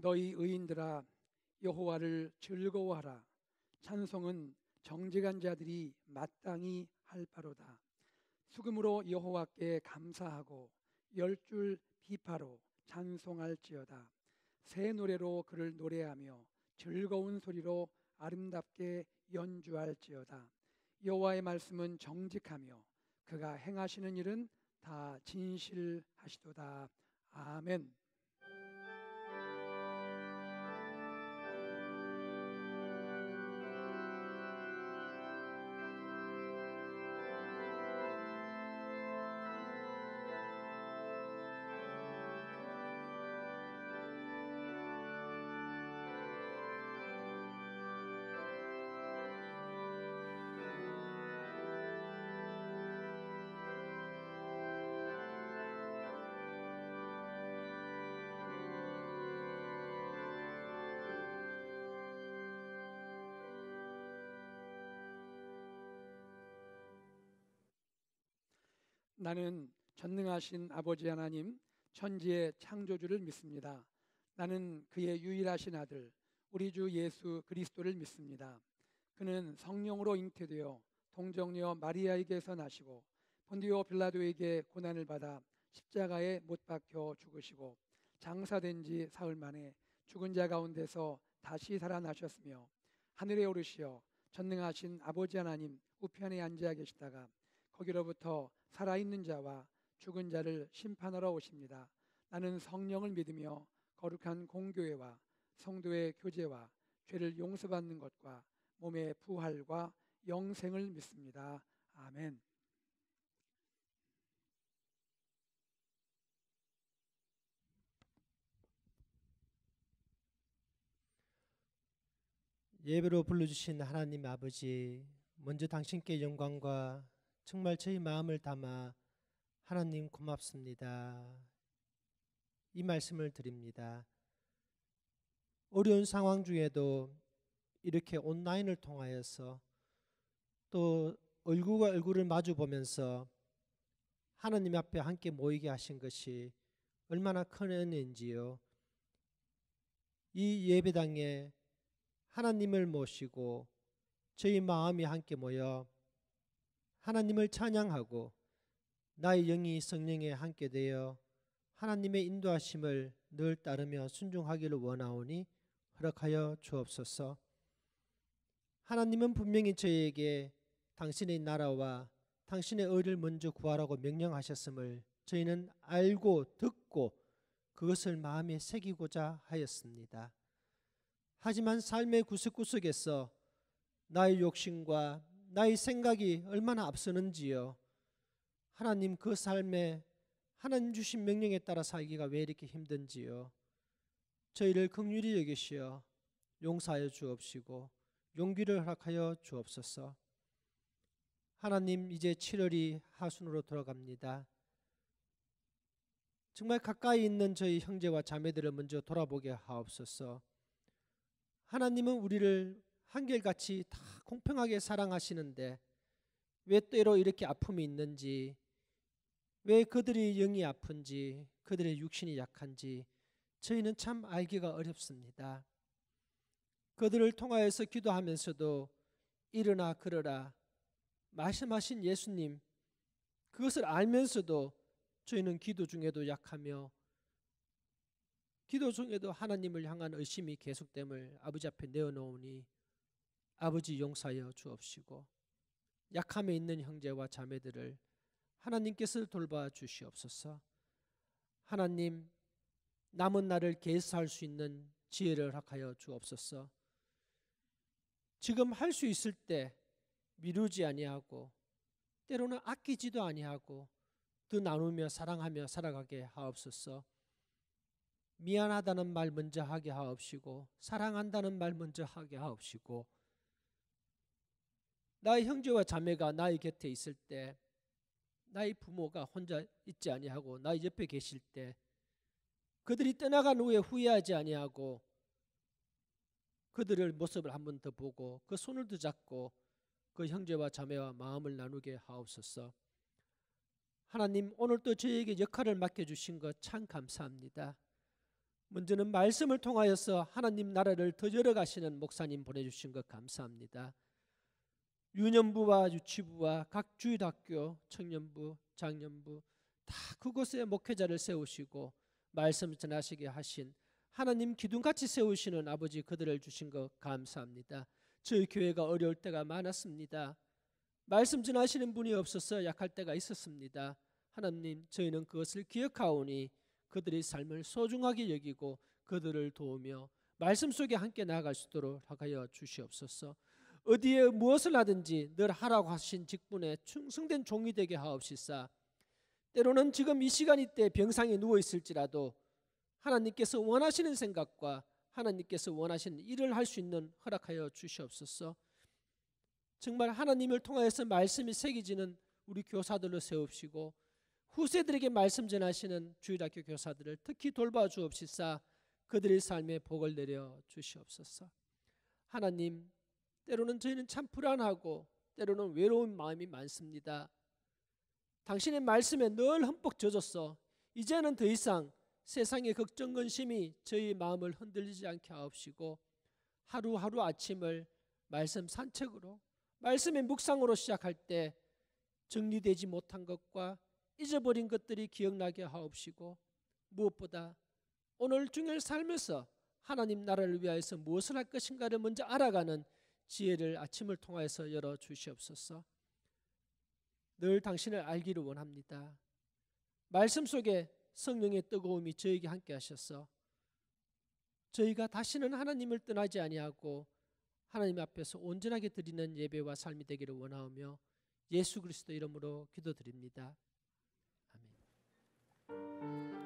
너희 의인들아 여호와를 즐거워하라. 찬송은 정직한 자들이 마땅히 할 바로다. 수금으로 여호와께 감사하고 10줄 비파로 찬송할지어다. 새 노래로 그를 노래하며 즐거운 소리로 아름답게 연주할지어다. 여호와의 말씀은 정직하며 그가 행하시는 일은 다 진실하시도다. 아멘. 나는 전능하신 아버지 하나님, 천지의 창조주를 믿습니다. 나는 그의 유일하신 아들, 우리 주 예수 그리스도를 믿습니다. 그는 성령으로 잉태되어 동정녀 마리아에게서 나시고 본디오 빌라도에게 고난을 받아 십자가에 못 박혀 죽으시고 장사된 지 사흘 만에 죽은 자 가운데서 다시 살아나셨으며 하늘에 오르시어 전능하신 아버지 하나님 우편에 앉아 계시다가 거기로부터 살아있는 자와 죽은 자를 심판하러 오십니다. 나는 성령을 믿으며 거룩한 공교회와 성도의 교제와 죄를 용서받는 것과 몸의 부활과 영생을 믿습니다. 아멘. 예배로 불러주신 하나님 아버지, 먼저 당신께 영광과 정말 저희 마음을 담아 하나님 고맙습니다. 이 말씀을 드립니다. 어려운 상황 중에도 이렇게 온라인을 통하여서 또 얼굴과 얼굴을 마주 보면서 하나님 앞에 함께 모이게 하신 것이 얼마나 큰 은혜인지요. 이 예배당에 하나님을 모시고 저희 마음이 함께 모여 하나님을 찬양하고 나의 영이 성령에 함께 되어 하나님의 인도하심을 늘 따르며 순종하기를 원하오니 허락하여 주옵소서. 하나님은 분명히 저희에게 당신의 나라와 당신의 의를 먼저 구하라고 명령하셨음을 저희는 알고 듣고 그것을 마음에 새기고자 하였습니다. 하지만 삶의 구석구석에서 나의 욕심과 나의 생각이 얼마나 앞서는지요. 하나님, 그 삶에 하나님 주신 명령에 따라 살기가 왜 이렇게 힘든지요. 저희를 긍휼히 여기시어 용서하여 주옵시고 용기를 허락하여 주옵소서. 하나님, 이제 7월이 하순으로 돌아갑니다. 정말 가까이 있는 저희 형제와 자매들을 먼저 돌아보게 하옵소서. 하나님은 우리를 한결같이 다 공평하게 사랑하시는데 왜 때로 이렇게 아픔이 있는지, 왜 그들이 영이 아픈지, 그들의 육신이 약한지 저희는 참 알기가 어렵습니다. 그들을 통하여서 기도하면서도 일어나 걸어라 말씀하신 예수님, 그것을 알면서도 저희는 기도 중에도 약하며 기도 중에도 하나님을 향한 의심이 계속됨을 아버지 앞에 내어놓으니 아버지 용서하여 주옵시고 약함에 있는 형제와 자매들을 하나님께서 돌봐 주시옵소서. 하나님, 남은 날을 계속할 수 있는 지혜를 허락하여 주옵소서. 지금 할 수 있을 때 미루지 아니하고 때로는 아끼지도 아니하고 더 나누며 사랑하며 살아가게 하옵소서. 미안하다는 말 먼저 하게 하옵시고 사랑한다는 말 먼저 하게 하옵시고 나의 형제와 자매가 나의 곁에 있을 때, 나의 부모가 혼자 있지 아니하고 나의 옆에 계실 때 그들이 떠나간 후에 후회하지 아니하고 그들의 모습을 한 번 더 보고 그 손을 더 잡고 그 형제와 자매와 마음을 나누게 하옵소서. 하나님, 오늘 또 저에게 역할을 맡겨주신 것 참 감사합니다. 먼저는 말씀을 통하여서 하나님 나라를 더 열어가시는 목사님 보내주신 것 감사합니다. 유년부와 유치부와 각 주일학교, 청년부, 장년부 다 그곳에 목회자를 세우시고 말씀 전하시게 하신 하나님 기둥같이 세우시는 아버지 그들을 주신 것 감사합니다. 저희 교회가 어려울 때가 많았습니다. 말씀 전하시는 분이 없어서 약할 때가 있었습니다. 하나님, 저희는 그것을 기억하오니 그들의 삶을 소중하게 여기고 그들을 도우며 말씀 속에 함께 나아갈 수 있도록 하여 주시옵소서. 어디에 무엇을 하든지 늘 하라고 하신 직분에 충성된 종이 되게 하옵시사. 때로는 지금 이 시간 이때 병상에 누워 있을지라도 하나님께서 원하시는 생각과 하나님께서 원하시는 일을 할 수 있는 허락하여 주시옵소서. 정말 하나님을 통하여서 말씀이 새겨지는 우리 교사들로 세웁시고 후세들에게 말씀 전하시는 주일학교 교사들을 특히 돌봐주옵시사 그들의 삶에 복을 내려 주시옵소서. 하나님, 때로는 저희는 참 불안하고 때로는 외로운 마음이 많습니다. 당신의 말씀에 늘 흠뻑 젖어서 이제는 더 이상 세상의 걱정 근심이 저희 마음을 흔들리지 않게 하옵시고 하루하루 아침을 말씀 산책으로 말씀의 묵상으로 시작할 때 정리되지 못한 것과 잊어버린 것들이 기억나게 하옵시고 무엇보다 오늘 중요한 삶에서 하나님 나라를 위하여서 무엇을 할 것인가를 먼저 알아가는 지혜를 아침을 통하여서 열어주시옵소서. 늘 당신을 알기를 원합니다. 말씀 속에 성령의 뜨거움이 저에게 함께 하셔서 저희가 다시는 하나님을 떠나지 아니하고 하나님 앞에서 온전하게 드리는 예배와 삶이 되기를 원하오며 예수 그리스도 이름으로 기도드립니다. 아멘.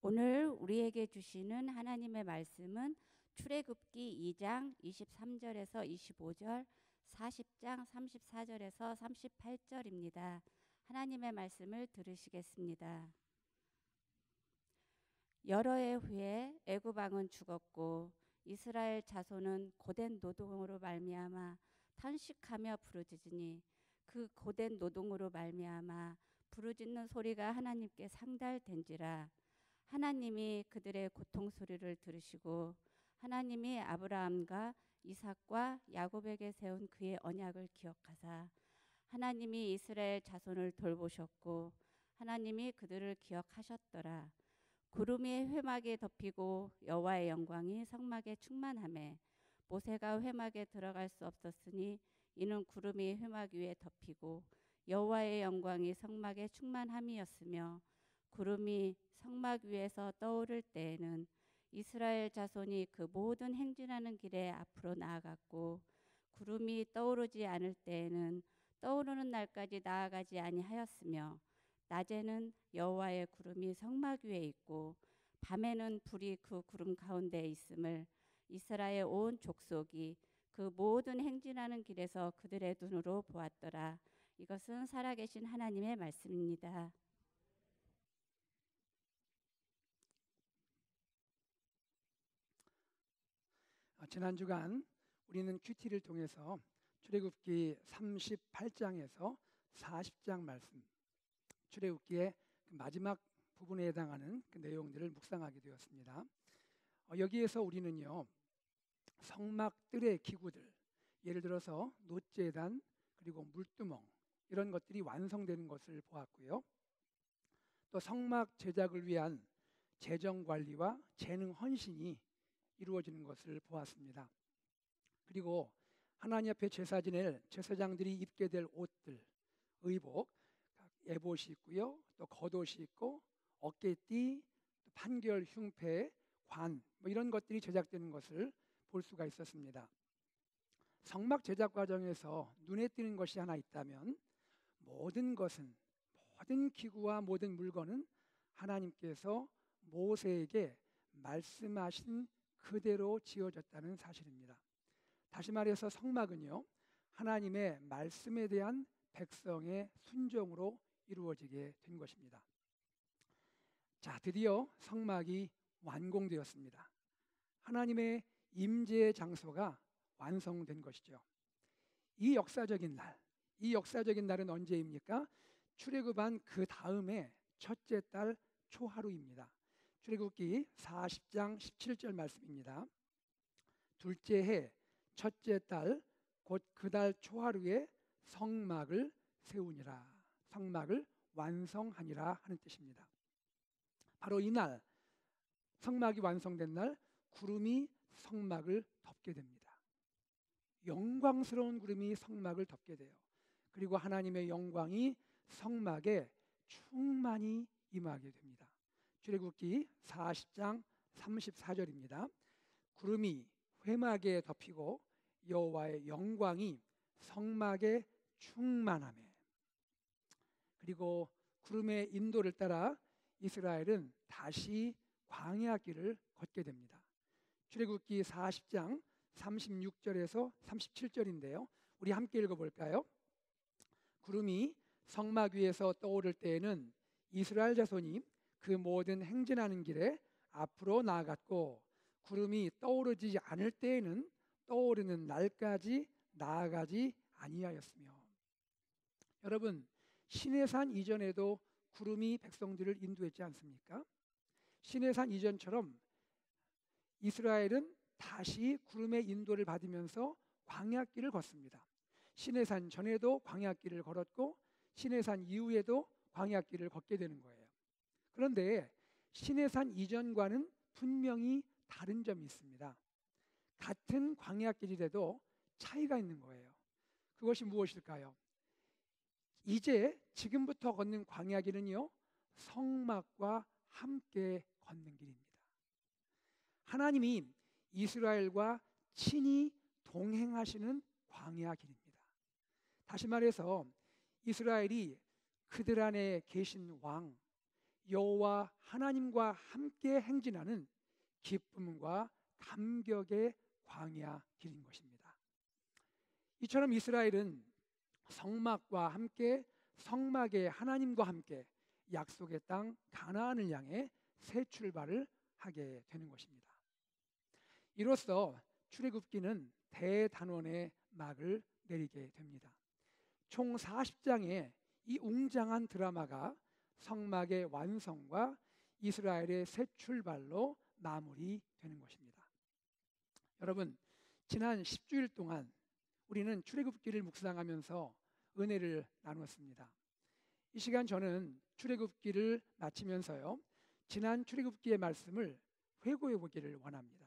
오늘 우리에게 주시는 하나님의 말씀은 출애굽기 2장 23절에서 25절, 40장 34절에서 38절입니다. 하나님의 말씀을 들으시겠습니다. 여러 해 후에 애굽 왕은 죽었고 이스라엘 자손은 고된 노동으로 말미암아 탄식하며 부르짖으니 그 고된 노동으로 말미암아 부르짖는 소리가 하나님께 상달된지라. 하나님이 그들의 고통 소리를 들으시고 하나님이 아브라함과 이삭과 야곱에게 세운 그의 언약을 기억하사 하나님이 이스라엘 자손을 돌보셨고 하나님이 그들을 기억하셨더라. 구름이 회막에 덮이고 여호와의 영광이 성막에 충만하매 모세가 회막에 들어갈 수 없었으니 이는 구름이 회막 위에 덮이고 여호와의 영광이 성막에 충만함이었으며 구름이 성막 위에서 떠오를 때에는 이스라엘 자손이 그 모든 행진하는 길에 앞으로 나아갔고 구름이 떠오르지 않을 때에는 떠오르는 날까지 나아가지 아니하였으며 낮에는 여호와의 구름이 성막 위에 있고 밤에는 불이 그 구름 가운데에 있음을 이스라엘 온 족속이 그 모든 행진하는 길에서 그들의 눈으로 보았더라. 이것은 살아계신 하나님의 말씀입니다. 지난 주간 우리는 큐티를 통해서 출애굽기 38장에서 40장 말씀, 출애굽기의 마지막 부분에 해당하는 그 내용들을 묵상하게 되었습니다. 여기에서 우리는요, 성막 뜰의 기구들, 예를 들어서 놋재단 그리고 물두멍 이런 것들이 완성되는 것을 보았고요. 또 성막 제작을 위한 재정 관리와 재능 헌신이 이루어지는 것을 보았습니다. 그리고 하나님 앞에 제사 지낼 제사장들이 입게 될 옷들, 의복, 에봇이 있고요, 또 겉옷이 있고 어깨띠, 또 판결, 흉패, 관 이런 것들이 제작되는 것을 볼 수가 있었습니다. 성막 제작 과정에서 눈에 띄는 것이 하나 있다면 모든 것은, 모든 기구와 모든 물건은 하나님께서 모세에게 말씀하신 그대로 지어졌다는 사실입니다. 다시 말해서 성막은요, 하나님의 말씀에 대한 백성의 순종으로 이루어지게 된 것입니다. 자, 드디어 성막이 완공되었습니다. 하나님의 임재의 장소가 완성된 것이죠. 이 역사적인 날은 언제입니까? 출애굽한 그 다음에 첫째 달 초하루입니다. 출애굽기 40장 17절 말씀입니다. 둘째 해 첫째 달 곧 그 달 초하루에 성막을 세우니라. 성막을 완성하니라 하는 뜻입니다. 바로 이날, 성막이 완성된 날, 구름이 성막을 덮게 됩니다. 영광스러운 구름이 성막을 덮게 돼요. 그리고 하나님의 영광이 성막에 충만히 임하게 됩니다. 출애굽기 40장 34절입니다. 구름이 회막에 덮이고 여호와의 영광이 성막에 충만하매. 그리고 구름의 인도를 따라 이스라엘은 다시 광야길을 걷게 됩니다. 출애굽기 40장 36절에서 37절인데요. 우리 함께 읽어볼까요? 구름이 성막 위에서 떠오를 때에는 이스라엘 자손이 그 모든 행진하는 길에 앞으로 나아갔고 구름이 떠오르지 않을 때에는 떠오르는 날까지 나아가지 아니하였으며. 여러분, 시내산 이전에도 구름이 백성들을 인도했지 않습니까? 시내산 이전처럼 이스라엘은 다시 구름의 인도를 받으면서 광야길을 걷습니다. 시내산 전에도 광야길을 걸었고 시내산 이후에도 광야길을 걷게 되는 거예요. 그런데 시내산 이전과는 분명히 다른 점이 있습니다. 같은 광야길이라도 차이가 있는 거예요. 그것이 무엇일까요? 이제 지금부터 걷는 광야길은요, 성막과 함께 걷는 길입니다. 하나님이 이스라엘과 친히 동행하시는 광야길입니다. 다시 말해서 이스라엘이 그들 안에 계신 왕, 여호와 하나님과 함께 행진하는 기쁨과 감격의 광야 길인 것입니다. 이처럼 이스라엘은 성막과 함께 성막의 하나님과 함께 약속의 땅 가나안을 향해 새 출발을 하게 되는 것입니다. 이로써 출애굽기는 대단원의 막을 내리게 됩니다. 총 40장의 이 웅장한 드라마가 성막의 완성과 이스라엘의 새 출발로 마무리되는 것입니다. 여러분, 지난 10주일 동안 우리는 출애굽기를 묵상하면서 은혜를 나누었습니다. 이 시간 저는 출애굽기를 마치면서요, 지난 출애굽기의 말씀을 회고해 보기를 원합니다.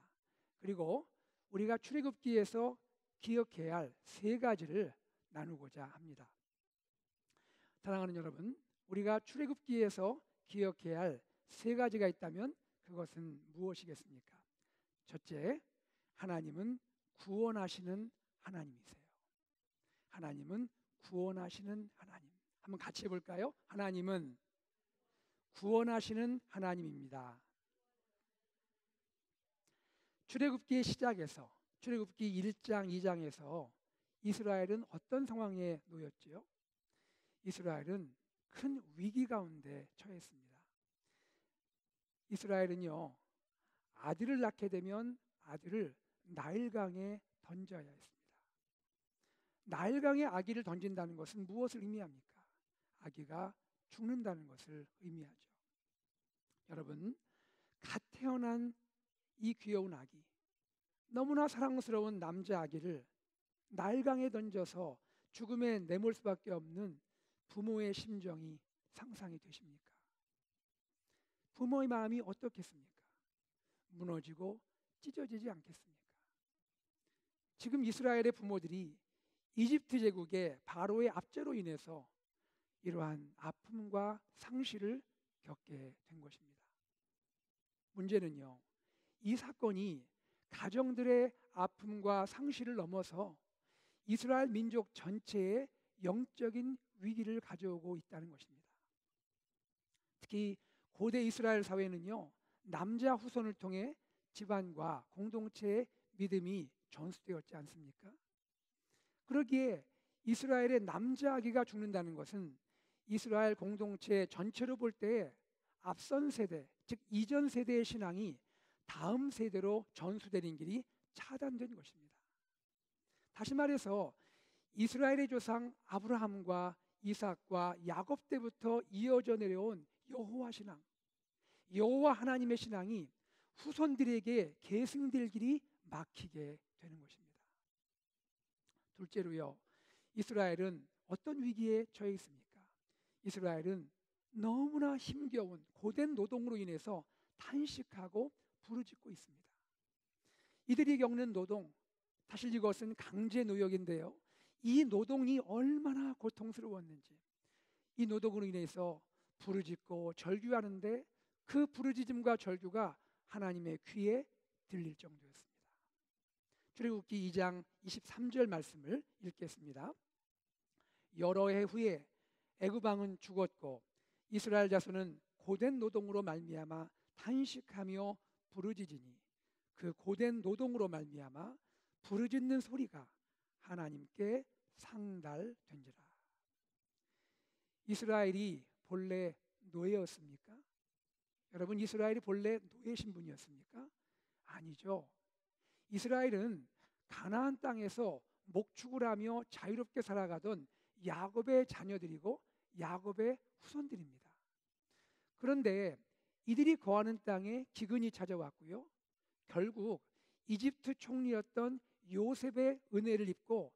그리고 우리가 출애굽기에서 기억해야 할 세 가지를 나누고자 합니다. 사랑하는 여러분, 우리가 출애굽기에서 기억해야 할 세 가지가 있다면 그것은 무엇이겠습니까? 첫째, 하나님은 구원하시는 하나님이세요. 하나님은 구원하시는 하나님. 한번 같이 해볼까요? 하나님은 구원하시는 하나님입니다. 출애굽기의 시작에서 출애굽기 1장, 2장에서 이스라엘은 어떤 상황에 놓였지요? 이스라엘은 큰 위기 가운데 처했습니다. 이스라엘은요, 아들을 낳게 되면 아들을 나일강에 던져야 했습니다. 나일강에 아기를 던진다는 것은 무엇을 의미합니까? 아기가 죽는다는 것을 의미하죠. 여러분, 갓 태어난 이 귀여운 아기, 너무나 사랑스러운 남자 아기를 나일강에 던져서 죽음에 내몰 수밖에 없는 부모의 심정이 상상이 되십니까? 부모의 마음이 어떻겠습니까? 무너지고 찢어지지 않겠습니까? 지금 이스라엘의 부모들이 이집트 제국의 바로의 압제로 인해서 이러한 아픔과 상실을 겪게 된 것입니다. 문제는요, 이 사건이 가정들의 아픔과 상실을 넘어서 이스라엘 민족 전체의 영적인 위기를 가져오고 있다는 것입니다. 특히 고대 이스라엘 사회는요, 남자 후손을 통해 집안과 공동체의 믿음이 전수되었지 않습니까? 그러기에 이스라엘의 남자 아기가 죽는다는 것은 이스라엘 공동체 전체로 볼 때 앞선 세대, 즉 이전 세대의 신앙이 다음 세대로 전수되는 길이 차단된 것입니다. 다시 말해서 이스라엘의 조상 아브라함과 이삭과 야곱 때부터 이어져 내려온 여호와 신앙, 여호와 하나님의 신앙이 후손들에게 계승될 길이 막히게 되는 것입니다. 둘째로요, 이스라엘은 어떤 위기에 처해 있습니까? 이스라엘은 너무나 힘겨운 고된 노동으로 인해서 탄식하고 부르짖고 있습니다. 이들이 겪는 노동, 사실 이것은 강제 노역인데요, 이 노동이 얼마나 고통스러웠는지, 이 노동으로 인해서 부르짖고 절규하는데 그 부르짖음과 절규가 하나님의 귀에 들릴 정도였습니다. 출애굽기 2장 23절 말씀을 읽겠습니다. 여러 해 후에 애굽 왕은 죽었고 이스라엘 자손은 고된 노동으로 말미암아 탄식하며 부르짖으니 그 고된 노동으로 말미암아 부르짖는 소리가 하나님께 상달된지라. 이스라엘이 본래 노예였습니까? 여러분, 이스라엘이 본래 노예 신분이었습니까? 아니죠. 이스라엘은 가나안 땅에서 목축을 하며 자유롭게 살아가던 야곱의 자녀들이고 야곱의 후손들입니다. 그런데 이들이 거하는 땅에 기근이 찾아왔고요, 결국 이집트 총리였던 요셉의 은혜를 입고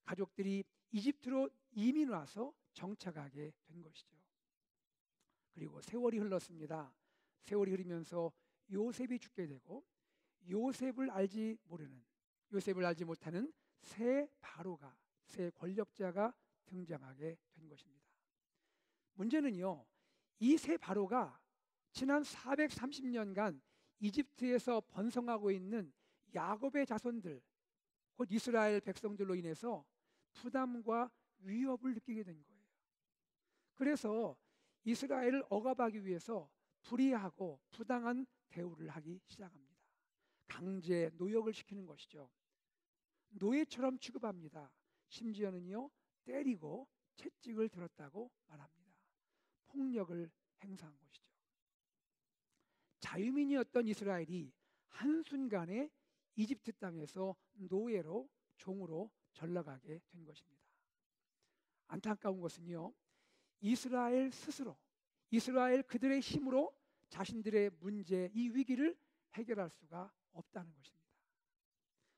가족들이 이집트로 이민 와서 정착하게 된 것이죠. 그리고 세월이 흘렀습니다. 세월이 흐르면서 요셉이 죽게 되고 요셉을 알지 못하는 새 바로가, 새 권력자가 등장하게 된 것입니다. 문제는요, 이 새 바로가 지난 430년간 이집트에서 번성하고 있는 야곱의 자손들, 곧 이스라엘 백성들로 인해서 부담과 위협을 느끼게 된 거예요. 그래서 이스라엘을 억압하기 위해서 불의하고 부당한 대우를 하기 시작합니다. 강제 노역을 시키는 것이죠. 노예처럼 취급합니다. 심지어는요, 때리고 채찍을 들었다고 말합니다. 폭력을 행사한 것이죠. 자유민이었던 이스라엘이 한순간에 이집트 땅에서 노예로, 종으로 전락하게 된 것입니다. 안타까운 것은요, 이스라엘 스스로, 이스라엘 그들의 힘으로 자신들의 문제, 이 위기를 해결할 수가 없다는 것입니다.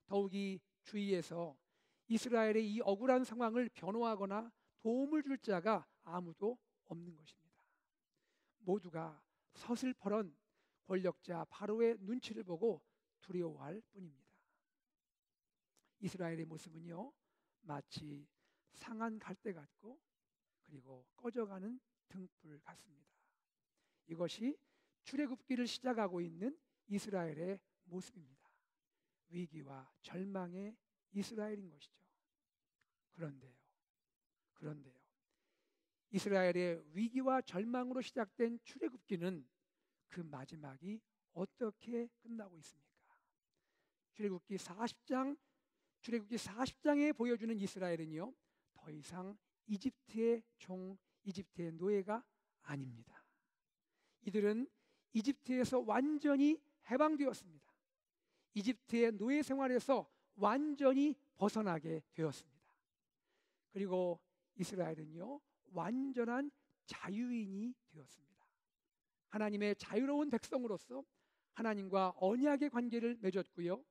더욱이 주위에서 이스라엘의 이 억울한 상황을 변호하거나 도움을 줄 자가 아무도 없는 것입니다. 모두가 서슬퍼런 권력자 바로의 눈치를 보고 두려워할 뿐입니다. 이스라엘의 모습은요, 마치 상한 갈대 같고 그리고 꺼져가는 등불 같습니다. 이것이 출애굽기를 시작하고 있는 이스라엘의 모습입니다. 위기와 절망의 이스라엘인 것이죠. 그런데요, 이스라엘의 위기와 절망으로 시작된 출애굽기는 그 마지막이 어떻게 끝나고 있습니까? 출애굽기 40장에 보여주는 이스라엘은요, 더 이상 이집트의 종, 이집트의 노예가 아닙니다. 이들은 이집트에서 완전히 해방되었습니다. 이집트의 노예 생활에서 완전히 벗어나게 되었습니다. 그리고 이스라엘은요, 완전한 자유인이 되었습니다. 하나님의 자유로운 백성으로서 하나님과 언약의 관계를 맺었고요,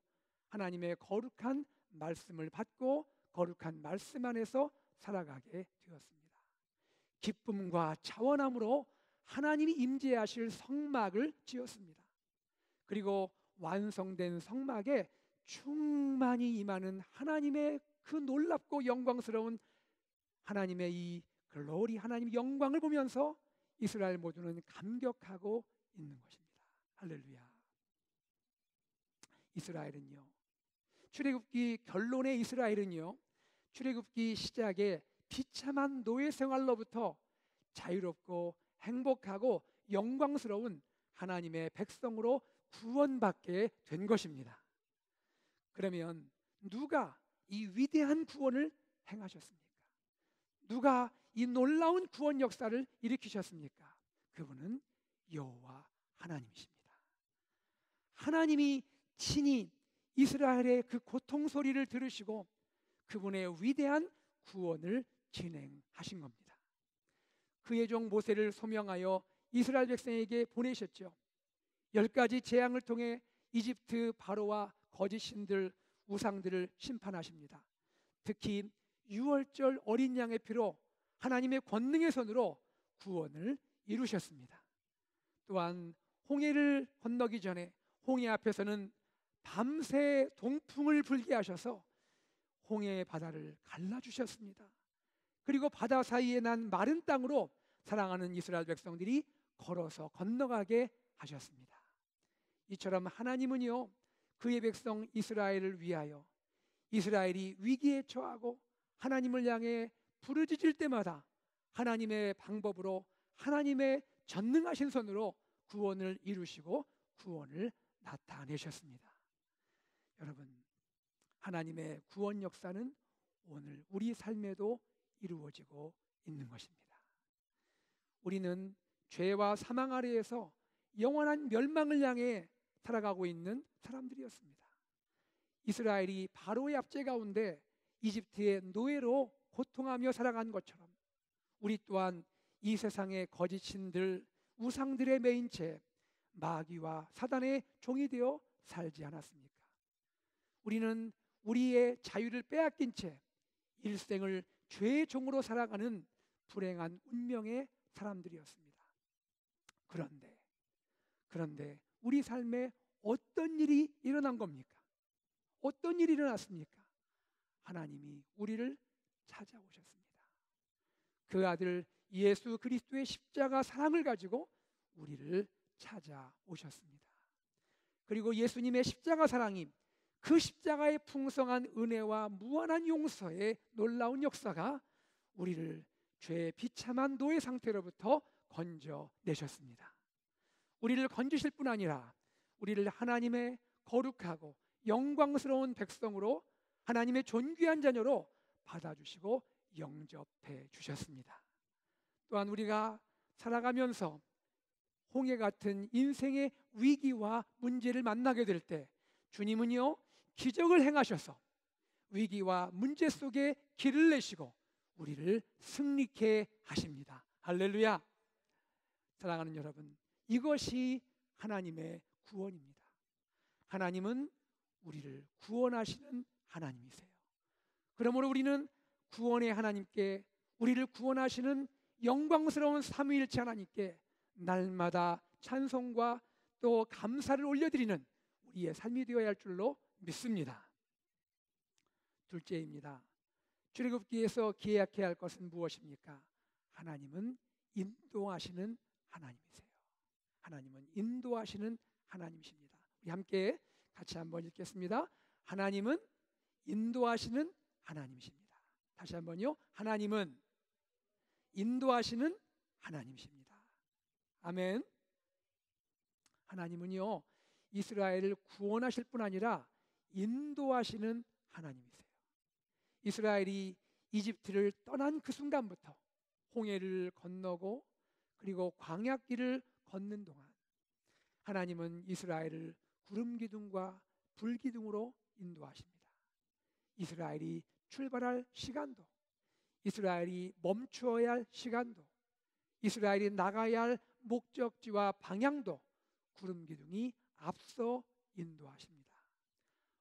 하나님의 거룩한 말씀을 받고 거룩한 말씀 안에서 살아가게 되었습니다. 기쁨과 자원함으로 하나님이 임재하실 성막을 지었습니다. 그리고 완성된 성막에 충만히 임하는 하나님의 그 놀랍고 영광스러운 하나님의 이 글로리, 하나님의 영광을 보면서 이스라엘 모두는 감격하고 있는 것입니다. 할렐루야. 이스라엘은요, 출애굽기 결론의 이스라엘은요, 출애굽기 시작에 비참한 노예 생활로부터 자유롭고 행복하고 영광스러운 하나님의 백성으로 구원받게 된 것입니다. 그러면 누가 이 위대한 구원을 행하셨습니까? 누가 이 놀라운 구원 역사를 일으키셨습니까? 그분은 여호와 하나님이십니다. 하나님이 친히 이스라엘의 그 고통 소리를 들으시고 그분의 위대한 구원을 진행하신 겁니다. 그의 종 모세를 소명하여 이스라엘 백성에게 보내셨죠. 10가지 재앙을 통해 이집트 바로와 거짓 신들, 우상들을 심판하십니다. 특히 유월절 어린 양의 피로 하나님의 권능의 손으로 구원을 이루셨습니다. 또한 홍해를 건너기 전에 홍해 앞에서는 밤새 동풍을 불게 하셔서 홍해의 바다를 갈라주셨습니다. 그리고 바다 사이에 난 마른 땅으로 사랑하는 이스라엘 백성들이 걸어서 건너가게 하셨습니다. 이처럼 하나님은요, 그의 백성 이스라엘을 위하여 이스라엘이 위기에 처하고 하나님을 향해 부르짖을 때마다 하나님의 방법으로 하나님의 전능하신 손으로 구원을 이루시고 구원을 나타내셨습니다. 여러분, 하나님의 구원 역사는 오늘 우리 삶에도 이루어지고 있는 것입니다. 우리는 죄와 사망 아래에서 영원한 멸망을 향해 살아가고 있는 사람들이었습니다. 이스라엘이 바로의 압제 가운데 이집트의 노예로 고통하며 살아간 것처럼 우리 또한 이 세상의 거짓 신들, 우상들의 매인 채 마귀와 사단의 종이 되어 살지 않았습니까? 우리는 우리의 자유를 빼앗긴 채 일생을 죄의 종으로 살아가는 불행한 운명의 사람들이었습니다. 그런데 우리 삶에 어떤 일이 일어난 겁니까? 어떤 일이 일어났습니까? 하나님이 우리를 찾아오셨습니다. 그 아들 예수 그리스도의 십자가 사랑을 가지고 우리를 찾아오셨습니다. 그리고 예수님의 십자가 사랑이, 그 십자가의 풍성한 은혜와 무한한 용서의 놀라운 역사가 우리를 죄의 비참한 노예 상태로부터 건져내셨습니다. 우리를 건지실 뿐 아니라 우리를 하나님의 거룩하고 영광스러운 백성으로, 하나님의 존귀한 자녀로 받아주시고 영접해 주셨습니다. 또한 우리가 살아가면서 홍해 같은 인생의 위기와 문제를 만나게 될 때 주님은요, 기적을 행하셔서 위기와 문제 속에 길을 내시고 우리를 승리케 하십니다. 할렐루야. 사랑하는 여러분, 이것이 하나님의 구원입니다. 하나님은 우리를 구원하시는 하나님이세요. 그러므로 우리는 구원의 하나님께, 우리를 구원하시는 영광스러운 삼위일체 하나님께 날마다 찬송과 또 감사를 올려드리는 우리의 삶이 되어야 할 줄로 믿습니다. 둘째입니다. 출애굽기에서 기억해야 할 것은 무엇입니까? 하나님은 인도하시는 하나님이세요. 하나님은 인도하시는 하나님이십니다. 우리 함께 같이 한번 읽겠습니다. 하나님은 인도하시는 하나님이십니다. 다시 한번요. 하나님은 인도하시는 하나님이십니다. 아멘. 하나님은요, 이스라엘을 구원하실 뿐 아니라 인도하시는 하나님이세요. 이스라엘이 이집트를 떠난 그 순간부터 홍해를 건너고 그리고 광야길을 걷는 동안 하나님은 이스라엘을 구름 기둥과 불 기둥으로 인도하십니다. 이스라엘이 출발할 시간도, 이스라엘이 멈추어야 할 시간도, 이스라엘이 나가야 할 목적지와 방향도 구름 기둥이 앞서 인도하십니다.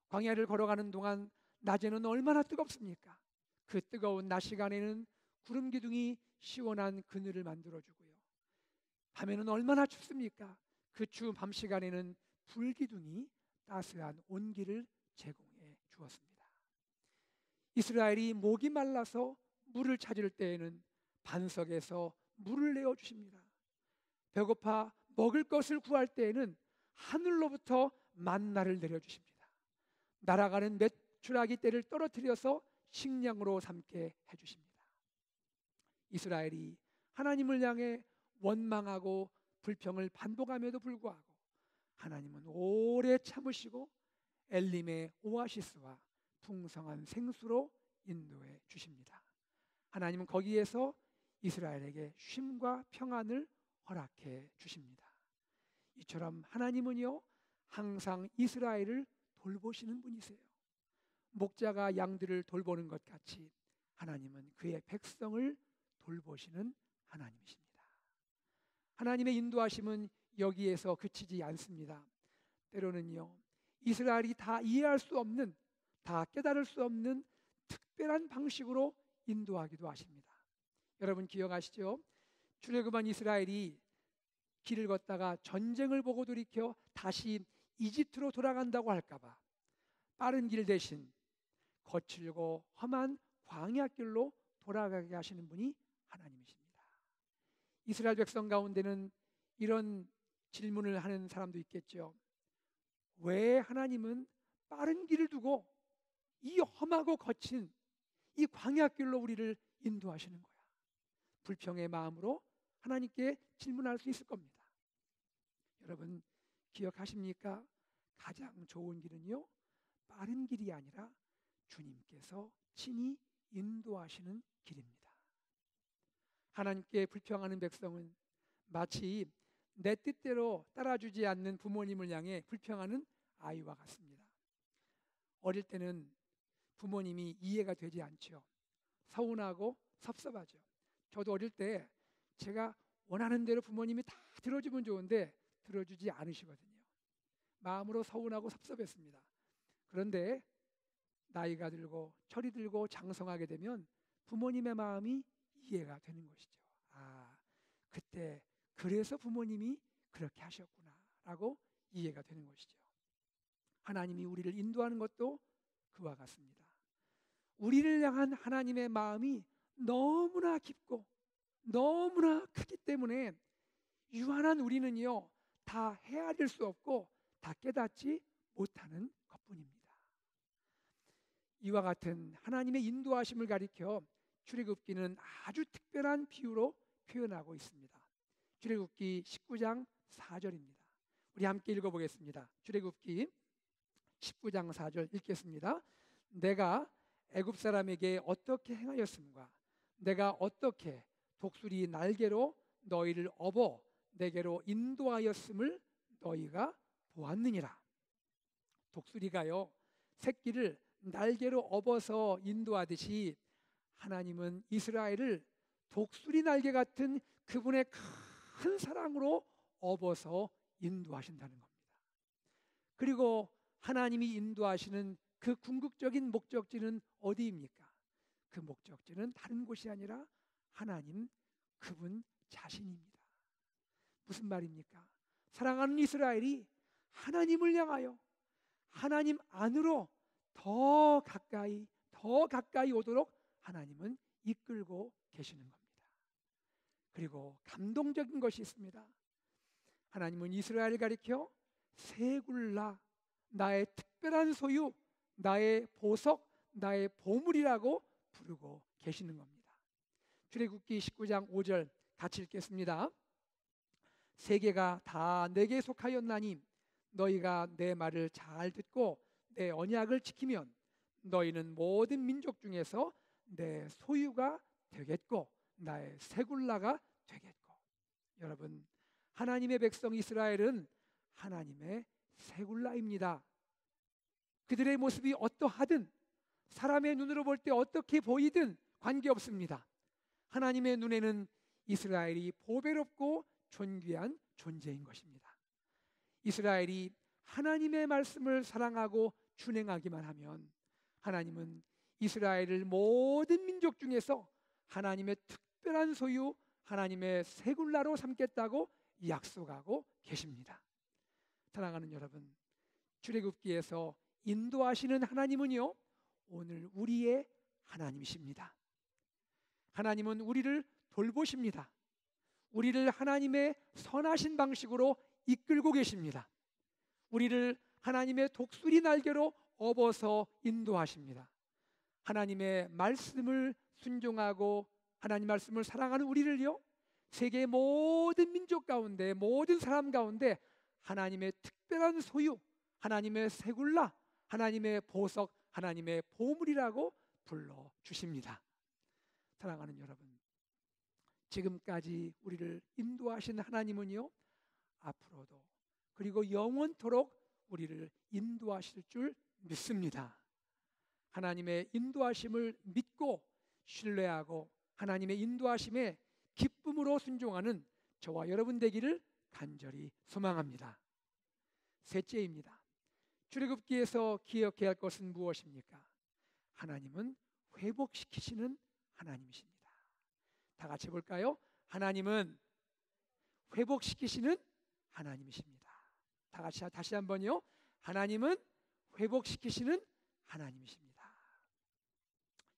광야를 걸어가는 동안 낮에는 얼마나 뜨겁습니까? 그 뜨거운 낮 시간에는 구름 기둥이 시원한 그늘을 만들어주고요. 밤에는 얼마나 춥습니까? 그 추운 밤 시간에는 불 기둥이 따스한 온기를 제공해 주었습니다. 이스라엘이 목이 말라서 물을 찾을 때에는 반석에서 물을 내어 주십니다. 배고파 먹을 것을 구할 때에는 하늘로부터 만나를 내려 주십니다. 날아가는 메추라기 떼를 떨어뜨려서 식량으로 삼게 해 주십니다. 이스라엘이 하나님을 향해 원망하고 불평을 반복함에도 불구하고 하나님은 오래 참으시고 엘림의 오아시스와 풍성한 생수로 인도해 주십니다. 하나님은 거기에서 이스라엘에게 쉼과 평안을 허락해 주십니다. 이처럼 하나님은요, 항상 이스라엘을 돌보시는 분이세요. 목자가 양들을 돌보는 것 같이 하나님은 그의 백성을 돌보시는 하나님이십니다. 하나님의 인도하심은 여기에서 그치지 않습니다. 때로는요, 이스라엘이 다 이해할 수 없는, 다 깨달을 수 없는 특별한 방식으로 인도하기도 하십니다. 여러분 기억하시죠? 출애굽한 이스라엘이 길을 걷다가 전쟁을 보고 돌이켜 다시 이집트로 돌아간다고 할까봐 빠른 길 대신 거칠고 험한 광야길로 돌아가게 하시는 분이 하나님이십니다. 이스라엘 백성 가운데는 이런 질문을 하는 사람도 있겠죠. 왜 하나님은 빠른 길을 두고 이 험하고 거친 이 광야길로 우리를 인도하시는 거야? 불평의 마음으로 하나님께 질문할 수 있을 겁니다. 여러분 기억하십니까? 가장 좋은 길은요, 빠른 길이 아니라 주님께서 친히 인도하시는 길입니다. 하나님께 불평하는 백성은 마치 내 뜻대로 따라주지 않는 부모님을 향해 불평하는 아이와 같습니다. 어릴 때는 부모님이 이해가 되지 않죠. 서운하고 섭섭하죠. 저도 어릴 때 제가 원하는 대로 부모님이 다 들어주면 좋은데 들어주지 않으시거든요. 마음으로 서운하고 섭섭했습니다. 그런데 나이가 들고 철이 들고 장성하게 되면 부모님의 마음이 이해가 되는 것이죠. 아, 그때 그래서 부모님이 그렇게 하셨구나 라고 이해가 되는 것이죠. 하나님이 우리를 인도하는 것도 그와 같습니다. 우리를 향한 하나님의 마음이 너무나 깊고 너무나 크기 때문에 유한한 우리는요, 다 헤아릴 수 없고 다 깨닫지 못하는 것뿐입니다. 이와 같은 하나님의 인도하심을 가리켜 출애굽기는 아주 특별한 비유로 표현하고 있습니다. 출애굽기 19장 4절입니다. 우리 함께 읽어보겠습니다. 출애굽기 19장 4절 읽겠습니다. 내가 애굽 사람에게 어떻게 행하였음과 내가 어떻게 독수리 날개로 너희를 업어 내게로 인도하였음을 너희가 보았느니라. 독수리가요 새끼를 날개로 업어서 인도하듯이 하나님은 이스라엘을 독수리 날개 같은 그분의 큰 사랑으로 업어서 인도하신다는 겁니다. 그리고 하나님이 인도하시는 그 궁극적인 목적지는 어디입니까? 그 목적지는 다른 곳이 아니라 하나님 그분 자신입니다. 무슨 말입니까? 사랑하는 이스라엘이 하나님을 향하여 하나님 안으로 더 가까이 오도록 하나님은 이끌고 계시는 겁니다. 그리고 감동적인 것이 있습니다. 하나님은 이스라엘을 가리켜 세굴라, 나의 특별한 소유, 나의 보석, 나의 보물이라고 부르고 계시는 겁니다. 출애굽기 19장 5절 같이 읽겠습니다. 세계가 다 내게 속하였나니 너희가 내 말을 잘 듣고 내 언약을 지키면 너희는 모든 민족 중에서 내 소유가 되겠고 나의 세굴라가 되겠고. 여러분, 하나님의 백성 이스라엘은 하나님의 세굴라입니다. 그들의 모습이 어떠하든 사람의 눈으로 볼 때 어떻게 보이든 관계없습니다. 하나님의 눈에는 이스라엘이 보배롭고 존귀한 존재인 것입니다. 이스라엘이 하나님의 말씀을 사랑하고 준행하기만 하면 하나님은 이스라엘을 모든 민족 중에서 하나님의 특별한 소유, 하나님의 세굴라로 삼겠다고 약속하고 계십니다. 사랑하는 여러분, 출애굽기에서 인도하시는 하나님은요 오늘 우리의 하나님이십니다. 하나님은 우리를 돌보십니다. 우리를 하나님의 선하신 방식으로 이끌고 계십니다. 우리를 하나님의 독수리 날개로 업어서 인도하십니다. 하나님의 말씀을 순종하고 하나님 말씀을 사랑하는 우리를요 세계 모든 민족 가운데 모든 사람 가운데 하나님의 특별한 소유, 하나님의 세굴라, 하나님의 보석, 하나님의 보물이라고 불러주십니다. 사랑하는 여러분, 지금까지 우리를 인도하신 하나님은요 앞으로도 그리고 영원토록 우리를 인도하실 줄 믿습니다. 하나님의 인도하심을 믿고 신뢰하고 하나님의 인도하심에 기쁨으로 순종하는 저와 여러분 되기를 간절히 소망합니다. 셋째입니다. 출애굽기에서 기억해야 할 것은 무엇입니까? 하나님은 회복시키시는 하나님이십니다. 다 같이 볼까요? 하나님은 회복시키시는 하나님이십니다. 다 같이 다시 한번요. 하나님은 회복시키시는 하나님이십니다.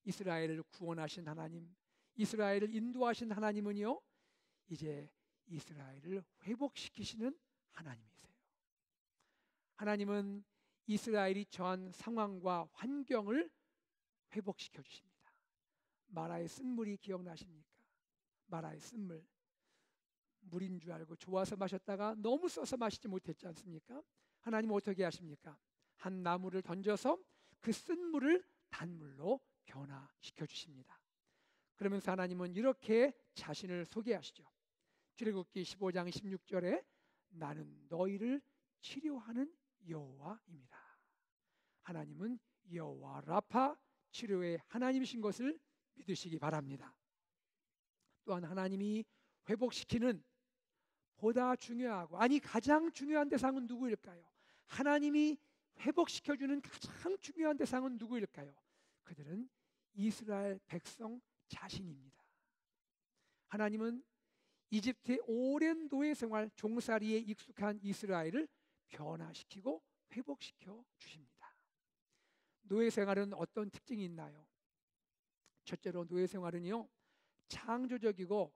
이스라엘을 구원하신 하나님, 이스라엘을 인도하신 하나님은요 이제 이스라엘을 회복시키시는 하나님이세요. 하나님은 이스라엘이 처한 상황과 환경을 회복시켜 주십니다. 마라의 쓴물이 기억나십니까? 마라의 쓴물, 물인 줄 알고 좋아서 마셨다가 너무 써서 마시지 못했지 않습니까? 하나님은 어떻게 하십니까? 한 나무를 던져서 그 쓴물을 단물로 변화시켜 주십니다. 그러면서 하나님은 이렇게 자신을 소개하시죠. 출애굽기 15장 16절에 나는 너희를 치료하는 여호와입니다. 하나님은 여호와 라파, 치료의 하나님이신 것을 믿으시기 바랍니다. 또한 하나님이 회복시키는 보다 중요하고 가장 중요한 대상은 누구일까요? 하나님이 회복시켜주는 가장 중요한 대상은 누구일까요? 그들은 이스라엘 백성 자신입니다. 하나님은 이집트의 오랜 노예 생활 종살이에 익숙한 이스라엘을 변화시키고 회복시켜 주십니다. 노예 생활은 어떤 특징이 있나요? 첫째로 노예 생활은요 창조적이고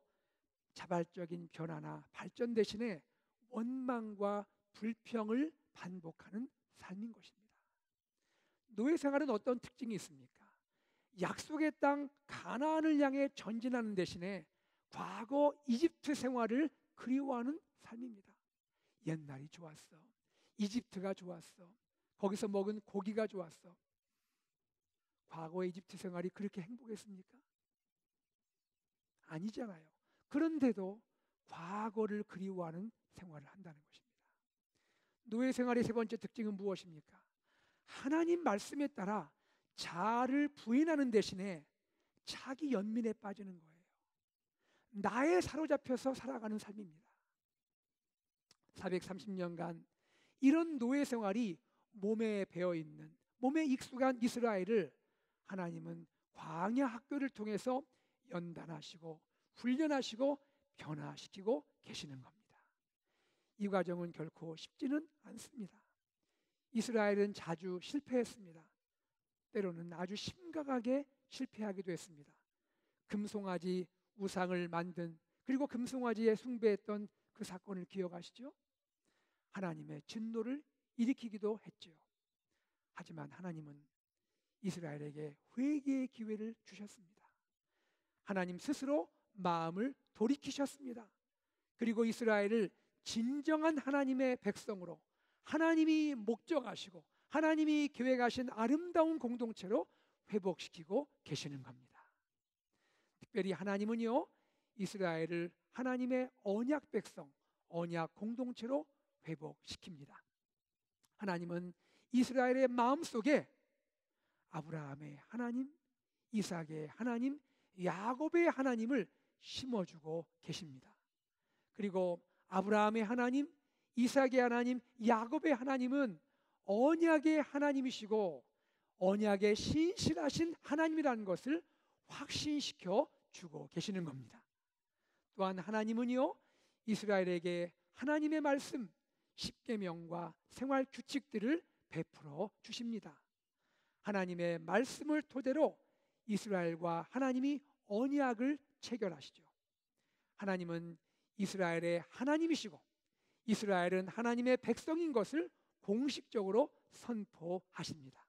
자발적인 변화나 발전 대신에 원망과 불평을 반복하는 삶인 것입니다. 노예 생활은 어떤 특징이 있습니까? 약속의 땅 가나안을 향해 전진하는 대신에 과거 이집트 생활을 그리워하는 삶입니다. 옛날이 좋았어. 이집트가 좋았어. 거기서 먹은 고기가 좋았어. 과거의 이집트 생활이 그렇게 행복했습니까? 아니잖아요. 그런데도 과거를 그리워하는 생활을 한다는 것입니다. 노예 생활의 세 번째 특징은 무엇입니까? 하나님 말씀에 따라 자아를 부인하는 대신에 자기 연민에 빠지는 거예요. 나에 사로잡혀서 살아가는 삶입니다. 430년간 이런 노예 생활이 몸에 배어있는, 몸에 익숙한 이스라엘을 하나님은 광야 학교를 통해서 연단하시고 훈련하시고 변화시키고 계시는 겁니다. 이 과정은 결코 쉽지는 않습니다. 이스라엘은 자주 실패했습니다. 때로는 아주 심각하게 실패하기도 했습니다. 금송아지 우상을 만든, 그리고 금송아지에 숭배했던 그 사건을 기억하시죠? 하나님의 진노를 일으키기도 했죠. 하지만 하나님은 이스라엘에게 회개의 기회를 주셨습니다. 하나님 스스로 마음을 돌이키셨습니다. 그리고 이스라엘을 진정한 하나님의 백성으로, 하나님이 목적하시고 하나님이 계획하신 아름다운 공동체로 회복시키고 계시는 겁니다. 특별히 하나님은요, 이스라엘을 하나님의 언약 백성, 언약 공동체로 회복시킵니다. 하나님은 이스라엘의 마음속에 아브라함의 하나님, 이삭의 하나님, 야곱의 하나님을 심어주고 계십니다. 그리고 아브라함의 하나님, 이삭의 하나님, 야곱의 하나님은 언약의 하나님이시고 언약의 신실하신 하나님이라는 것을 확신시켜 주고 계시는 겁니다. 또한 하나님은요, 이스라엘에게 하나님의 말씀, 십계명과 생활 규칙들을 베풀어 주십니다. 하나님의 말씀을 토대로 이스라엘과 하나님이 언약을 체결하시죠. 하나님은 이스라엘의 하나님이시고 이스라엘은 하나님의 백성인 것을 공식적으로 선포하십니다.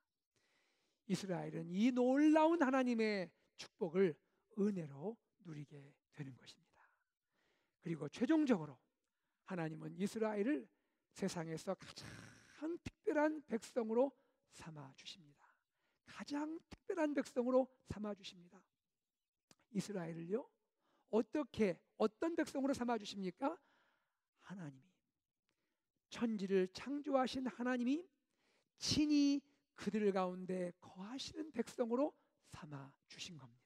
이스라엘은 이 놀라운 하나님의 축복을 은혜로 누리게 되는 것입니다. 그리고 최종적으로 하나님은 이스라엘을 세상에서 가장 특별한 백성으로 삼아 주십니다. 가장 특별한 백성으로 삼아 주십니다. 이스라엘을요, 어떤 백성으로 삼아 주십니까? 하나님이, 천지를 창조하신 하나님이 친히 그들 가운데 거하시는 백성으로 삼아 주신 겁니다.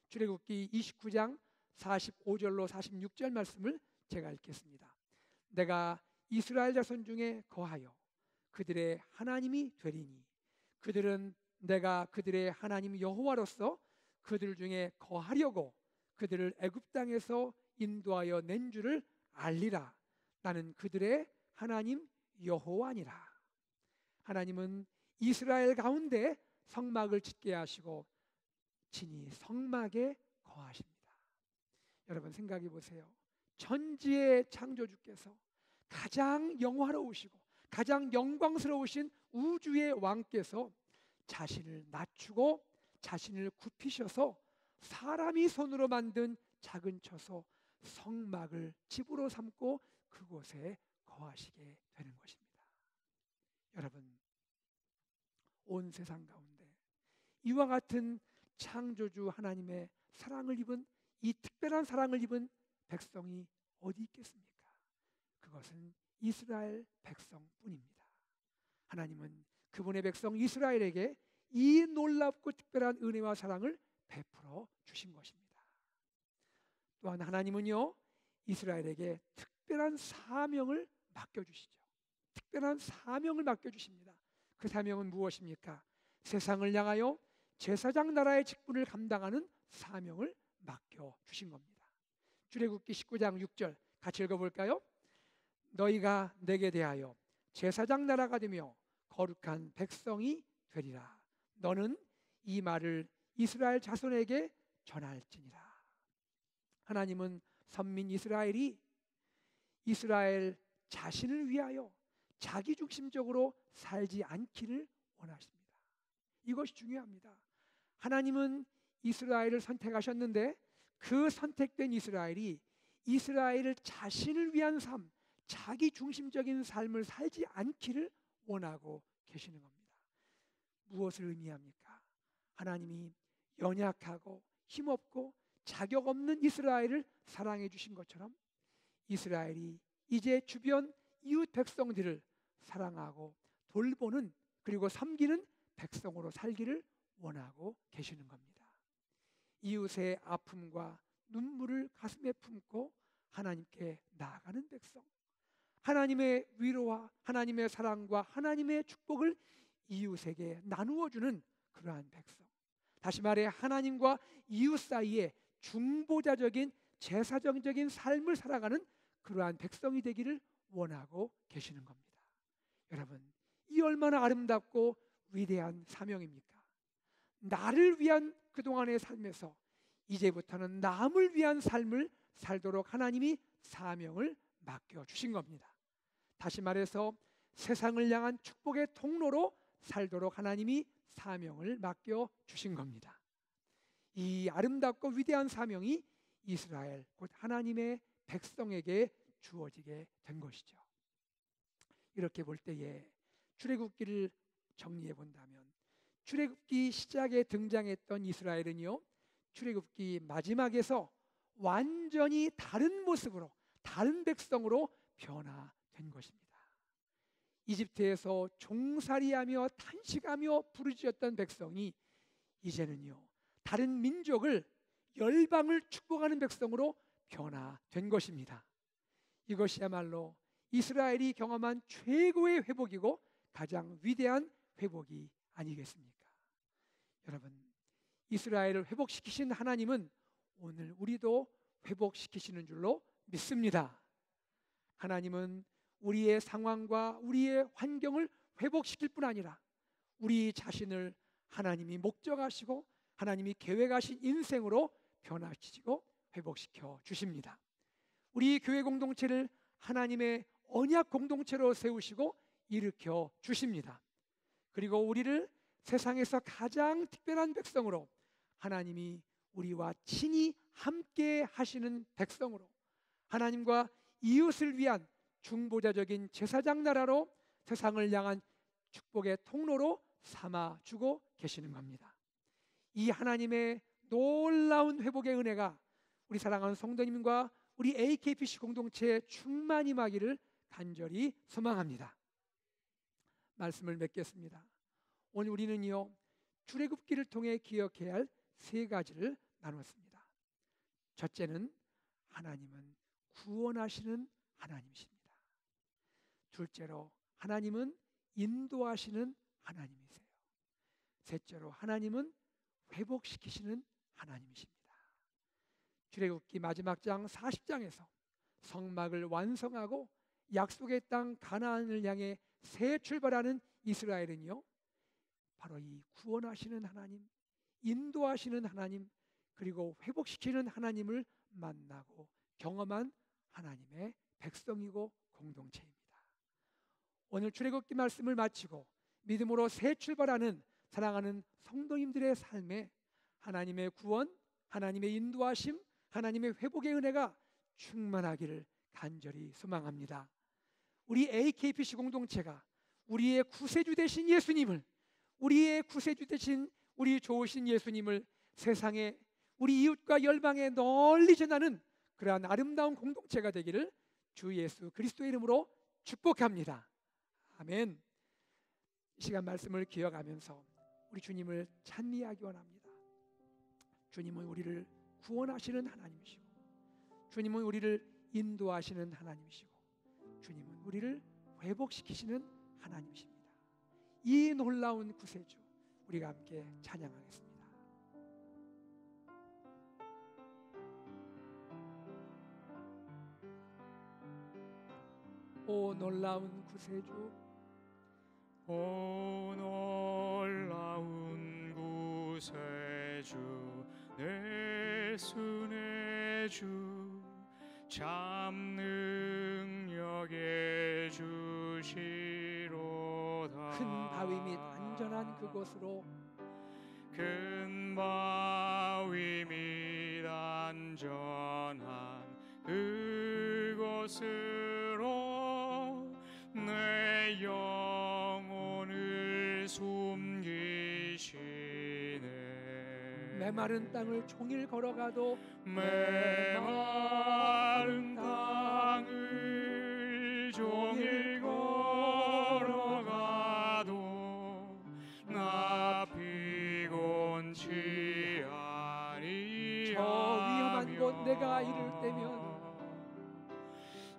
출애굽기 29장 45절로 46절 말씀을 제가 읽겠습니다. 내가 이스라엘 자손 중에 거하여 그들의 하나님이 되리니 그들은 내가 그들의 하나님 여호와로서 그들 중에 거하려고 그들을 애굽 땅에서 인도하여 낸 줄을 알리라. 나는 그들의 하나님 여호와니라. 하나님은 이스라엘 가운데 성막을 짓게 하시고 친히 성막에 거하십니다. 여러분 생각해 보세요. 천지의 창조주께서 가장 영화로우시고 가장 영광스러우신 우주의 왕께서 자신을 낮추고 자신을 굽히셔서 사람이 손으로 만든 작은 처소 성막을 집으로 삼고 그곳에 거하시게 되는 것입니다. 여러분, 온 세상 가운데 이와 같은 창조주 하나님의 사랑을 입은, 이 특별한 사랑을 입은 백성이 어디 있겠습니까? 그것은 이스라엘 백성뿐입니다. 하나님은 그분의 백성 이스라엘에게 이 놀랍고 특별한 은혜와 사랑을 베풀어 주신 것입니다. 또한 하나님은요, 이스라엘에게 특별한 사명을 맡겨주시죠. 특별한 사명을 맡겨주십니다. 그 사명은 무엇입니까? 세상을 향하여 제사장 나라의 직분을 감당하는 사명을 맡겨주신 겁니다. 출애굽기 19장 6절 같이 읽어볼까요? 너희가 내게 대하여 제사장 나라가 되며 거룩한 백성이 되리라. 너는 이 말을 이스라엘 자손에게 전할지니라. 하나님은 선민 이스라엘이 이스라엘 자신을 위하여 자기중심적으로 살지 않기를 원하십니다. 이것이 중요합니다. 하나님은 이스라엘을 선택하셨는데 그 선택된 이스라엘이 이스라엘 자신을 위한 삶, 자기 중심적인 삶을 살지 않기를 원하고 계시는 겁니다. 무엇을 의미합니까? 하나님이 연약하고 힘없고 자격 없는 이스라엘을 사랑해 주신 것처럼 이스라엘이 이제 주변 이웃 백성들을 사랑하고 돌보는, 그리고 섬기는 백성으로 살기를 원하고 계시는 겁니다. 이웃의 아픔과 눈물을 가슴에 품고 하나님께 나아가는 백성, 하나님의 위로와 하나님의 사랑과 하나님의 축복을 이웃에게 나누어 주는 그러한 백성, 다시 말해 하나님과 이웃 사이에 중보자적인 제사정적인 삶을 살아가는 그러한 백성이 되기를 원하고 계시는 겁니다. 여러분, 이 얼마나 아름답고 위대한 사명입니까? 나를 위한 그동안의 삶에서 이제부터는 남을 위한 삶을 살도록 하나님이 사명을 맡겨주신 겁니다. 다시 말해서 세상을 향한 축복의 통로로 살도록 하나님이 사명을 맡겨주신 겁니다. 이 아름답고 위대한 사명이 이스라엘, 곧 하나님의 백성에게 주어지게 된 것이죠. 이렇게 볼 때에 출애굽기를 정리해 본다면, 출애굽기 시작에 등장했던 이스라엘은요, 출애굽기 마지막에서 완전히 다른 모습으로, 다른 백성으로 변화된 것입니다. 이집트에서 종살이하며 탄식하며 부르짖었던 백성이 이제는요, 다른 민족을, 열방을 축복하는 백성으로 변화된 것입니다. 이것이야말로 이스라엘이 경험한 최고의 회복이고 가장 위대한 회복이 아니겠습니까? 여러분, 이스라엘을 회복시키신 하나님은 오늘 우리도 회복시키시는 줄로 믿습니다. 하나님은 우리의 상황과 우리의 환경을 회복시킬 뿐 아니라 우리 자신을 하나님이 목적하시고 하나님이 계획하신 인생으로 변화시키고 회복시켜 주십니다. 우리 교회 공동체를 하나님의 언약 공동체로 세우시고 일으켜 주십니다. 그리고 우리를 세상에서 가장 특별한 백성으로, 하나님이 우리와 친히 함께 하시는 백성으로, 하나님과 이웃을 위한 중보자적인 제사장 나라로 세상을 향한 축복의 통로로 삼아주고 계시는 겁니다. 이 하나님의 놀라운 회복의 은혜가 우리 사랑하는 성도님과 우리 AKPC 공동체에 충만히 임하기를 간절히 소망합니다. 말씀을 맺겠습니다. 오늘 우리는요, 출애굽기를 통해 기억해야 할 세 가지를 나눴습니다. 첫째는 하나님은 구원하시는 하나님이십니다. 둘째로 하나님은 인도하시는 하나님이세요. 셋째로 하나님은 회복시키시는 하나님이십니다. 출애굽기 마지막 장 40장에서 성막을 완성하고 약속의 땅 가나안을 향해 새 출발하는 이스라엘은요, 바로 이 구원하시는 하나님, 인도하시는 하나님, 그리고 회복시키는 하나님을 만나고 경험한 하나님의 백성이고 공동체입니다. 오늘 출애굽기 말씀을 마치고 믿음으로 새 출발하는 사랑하는 성도님들의 삶에 하나님의 구원, 하나님의 인도하심, 하나님의 회복의 은혜가 충만하기를 간절히 소망합니다. 우리 AKPC 공동체가 우리의 구세주 되신 예수님을, 우리의 구세주 되신 우리 좋으신 예수님을 세상에, 우리 이웃과 열방에 널리 전하는 그러한 아름다운 공동체가 되기를 주 예수 그리스도의 이름으로 축복합니다. 아멘. 이 시간 말씀을 기억하면서 우리 주님을 찬미하기 원합니다. 주님은 우리를 구원하시는 하나님이시고, 주님은 우리를 인도하시는 하나님이시고, 주님은 우리를 회복시키시는 하나님이십니다. 이 놀라운 구세주 우리가 함께 찬양하겠습니다. 오 놀라운 구세주, 오 놀라운 구세주, 내 순의 주, 참 능력의 주시로다. 큰 바위 및 안전한 그곳으로, 큰 바위 및 안전한 그 곳으로 내 영혼을 숨기시네. 메마른 땅을 종일 걸어가도 메마른 땅을 종일 걸어가도 나 피곤치 아니하며 저 위험한 곳 내가 이를 때면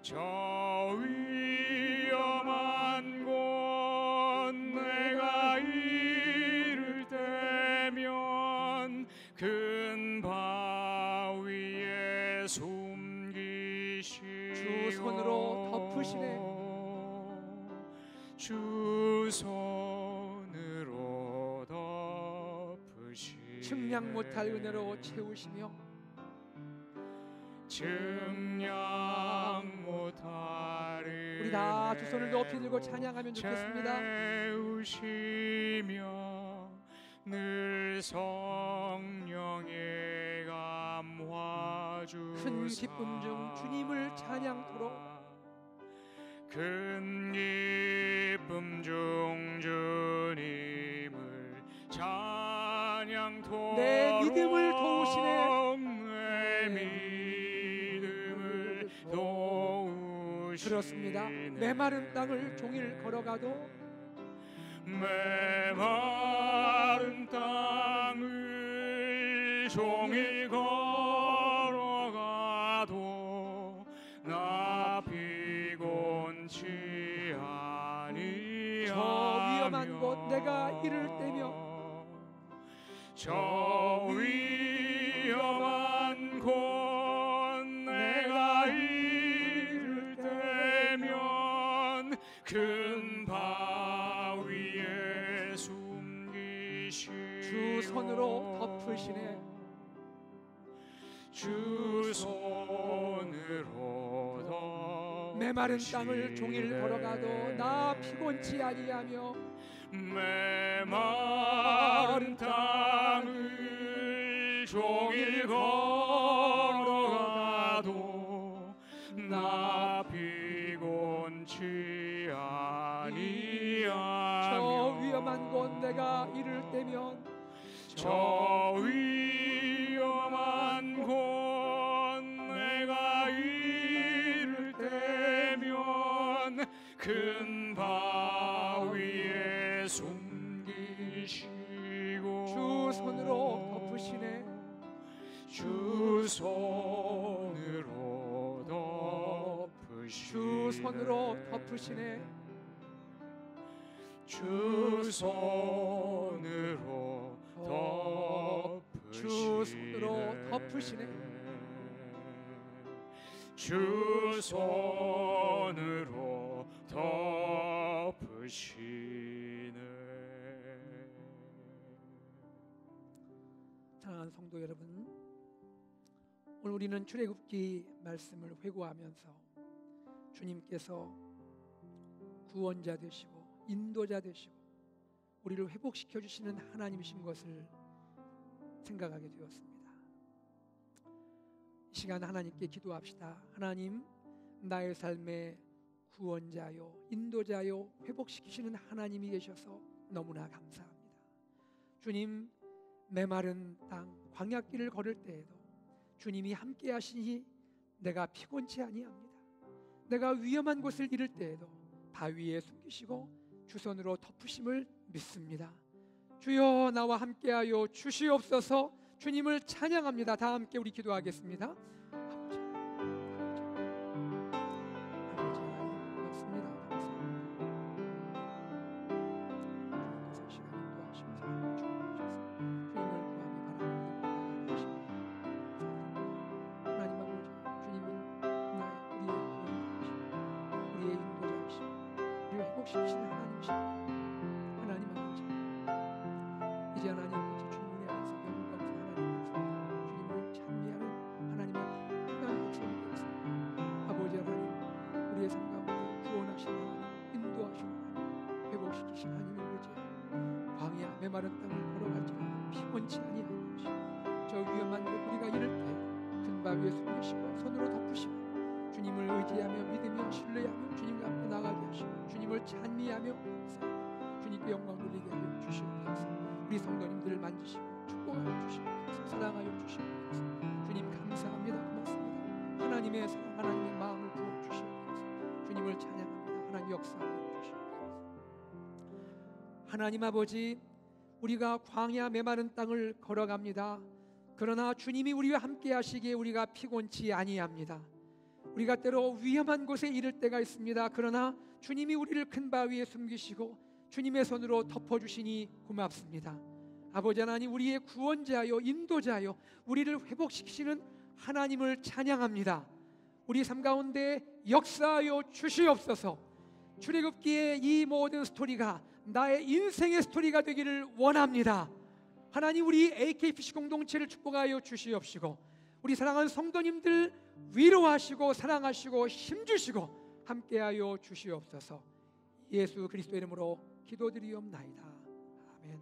저 위험한 곳 내가 이를 때면 큰 바위에 숨기시고 주 손으로 덮으시네. 주 손으로 덮으시네. 측량 못할 은혜로 채우시며 측량 못할 우리 다 두 손을 높이 들고 찬양하면 좋겠습니다. 채우시며 늘 성령의 감화 주사 큰 기쁨 중 주님을 찬양토록 큰 기쁨 중 주님을 찬양토록 내 믿음을 도우시네. 내 믿음을 도우시네. 그렇습니다. 메마른 땅을 종일 걸어가도 메마른 땅을 종일 걸어가도 나 피곤치 아니하며 저 위험한 곳 내가 이를 때면 저 위험한 곳 내가 이를 때면 큰 바위에 숨기시고 주 손으로 덮으시네. 주 손으로 덮으시네. 메마른 땅을 종일 걸어가도 나 피곤치 아니하며 메마른 땅을 종일 걸어가도 나 피곤치 아니하며 저 위험한 곳 내가 이를 때면 저 위험한 곳 내가 이를 때면 큰 바위에 숨기시고 주 손으로 덮으시네. 주 손으로 덮으시네. 주 손으로 덮으시네. 주 손으로 주 손으로 덮으시네. 주 손으로 덮으시네. 사랑하는 성도 여러분, 오늘 우리는 출애굽기 말씀을 회고하면서 주님께서 구원자 되시고 인도자 되시고 우리를 회복시켜 주시는 하나님이신 것을 생각하게 되었습니다. 이 시간 하나님께 기도합시다. 하나님, 나의 삶의 구원자요 인도자요 회복시키시는 하나님이 계셔서 너무나 감사합니다. 주님, 메마른 땅 광야길을 걸을 때에도 주님이 함께 하시니 내가 피곤치 아니합니다. 내가 위험한 곳을 잃을 때에도 바위에 숨기시고 주 손으로 덮으심을 믿습니다. 주여, 나와 함께하여 주시옵소서. 주님을 찬양합니다. 다 함께 우리 기도하겠습니다. 아버지 하나님, 맞습니다. 감사합니다. 주님께서 이 시간 인도하시면서 주님을 구하며 바라보는 하나님 아버지, 주님은 우리의 구원자이시고 우리의 인도자이시고 우리를 회복시키시는 하나님이십니다. 하나님 아버지, 이제 하나님 아버지 주님 은혜 안에서 영광 하나님 안에서 주님을 찬미하는 하나님의 큰 백성이 되었습니다. 아버지 하나님, 우리의 삶 가운데 구원하신 하나님, 인도하신 하나님, 회복시키신 하나님을 의지하여 광야 메마른 땅을 걸어갈지라도 피곤치 아니하는 것이고 저 위험한 곳 우리가 이를 때 큰 바위에 숨기시고 손으로 덮으시고 주 주님을 의지하며 믿으며 신뢰하며 주님과 함께 나가게 하시고 주님을 찬미하며 감사하며 주님께 영광 돌리게 하여 주시옵소서. 우리 성도님들을 만지시고 축복하여 주시옵소서. 사랑하여 주시옵소서. 주님 감사합니다. 고맙습니다. 하나님의 사랑, 하나님의 마음을 부어주시옵소서. 주님을 찬양합니다. 하나님 역사하여 주시옵소서. 하나님 아버지, 우리가 광야 메마른 땅을 걸어갑니다. 그러나 주님이 우리와 함께 하시기에 우리가 피곤치 아니합니다. 우리가 때로 위험한 곳에 이를 때가 있습니다. 그러나 주님이 우리를 큰 바위에 숨기시고 주님의 손으로 덮어주시니 고맙습니다. 아버지 하나님, 우리의 구원자요 인도자요 우리를 회복시키시는 하나님을 찬양합니다. 우리 삶 가운데 역사하여 주시옵소서. 출애굽기의 이 모든 스토리가 나의 인생의 스토리가 되기를 원합니다. 하나님, 우리 AKPC 공동체를 축복하여 주시옵시고 우리 사랑하는 성도님들 위로하시고 사랑하시고 힘주시고 함께하여 주시옵소서. 예수 그리스도 이름으로 기도드리옵나이다. 아멘.